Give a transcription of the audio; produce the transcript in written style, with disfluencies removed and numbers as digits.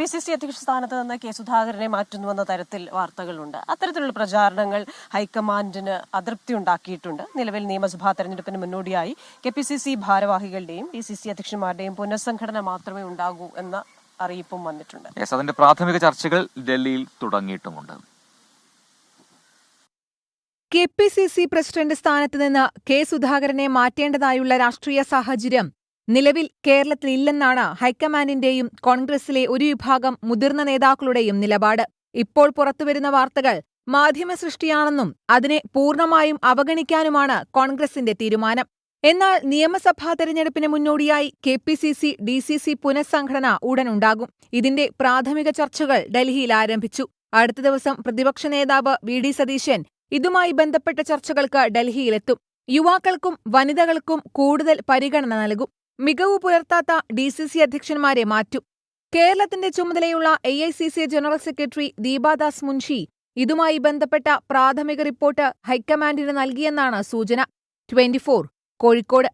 PCC അധ്യക്ഷ സ്ഥാനത്ത് നിന്ന് കെ സുധാകരനെ മാറ്റുന്നുവെന്ന തരത്തിൽ വാർത്തകളുണ്ട്. അത്തരത്തിലുള്ള പ്രചാരണങ്ങൾ ഹൈക്കമാൻഡിന് അതൃപ്തി ഉണ്ടാക്കിയിട്ടുണ്ട്. നിലവിൽ നിയമസഭാ തെരഞ്ഞെടുപ്പിന് മുന്നോടിയായി KPCC ഭാരവാഹികളുടെയും DCC അധ്യക്ഷന്മാരുടെയും പുനഃസംഘടന മാത്രമേ ഉണ്ടാകൂ എന്ന അറിയിപ്പും വന്നിട്ടുണ്ട്. അതിന്റെ പ്രാഥമിക ചർച്ചകൾ ഡൽഹിയിൽ തുടങ്ങിയിട്ടുമുണ്ട്. KPCC പ്രസിഡന്റ് സ്ഥാനത്ത് നിന്ന് കെ സുധാകരനെ മാറ്റേണ്ടതായുള്ള രാഷ്ട്രീയ സാഹചര്യം നിലവിൽ കേരളത്തിലില്ലെന്നാണ് ഹൈക്കമാൻഡിന്റെയും കോൺഗ്രസിലെ ഒരു വിഭാഗം മുതിർന്ന നേതാക്കളുടെയും നിലപാട്. ഇപ്പോൾ പുറത്തുവരുന്ന വാർത്തകൾ മാധ്യമസൃഷ്ടിയാണെന്നും അതിനെ പൂർണ്ണമായും അവഗണിക്കാനുമാണ് കോൺഗ്രസിന്റെ തീരുമാനം. എന്നാൽ നിയമസഭാ തെരഞ്ഞെടുപ്പിന് മുന്നോടിയായി KPCC DCC പുനഃസംഘടന ഉടനുണ്ടാകും. ഇതിന്റെ പ്രാഥമിക ചർച്ചകൾ ഡൽഹിയിൽ ആരംഭിച്ചു. അടുത്ത ദിവസം പ്രതിപക്ഷ നേതാവ് VD സതീശൻ ഇതുമായി ബന്ധപ്പെട്ട ചർച്ചകൾക്ക് ഡൽഹിയിലെത്തും. യുവാക്കൾക്കും വനിതകൾക്കും കൂടുതൽ പരിഗണന നൽകും. മികവ് പുലർത്താത്ത DCC അധ്യക്ഷന്മാരെ മാറ്റും. കേരളത്തിന്റെ ചുമതലയുള്ള AICC general secretary Deepa Das Munshi ഇതുമായി ബന്ധപ്പെട്ട പ്രാഥമിക റിപ്പോർട്ട് ഹൈക്കമാൻഡിന് നൽകിയെന്നാണ് സൂചന. 24 കോഴിക്കോട്.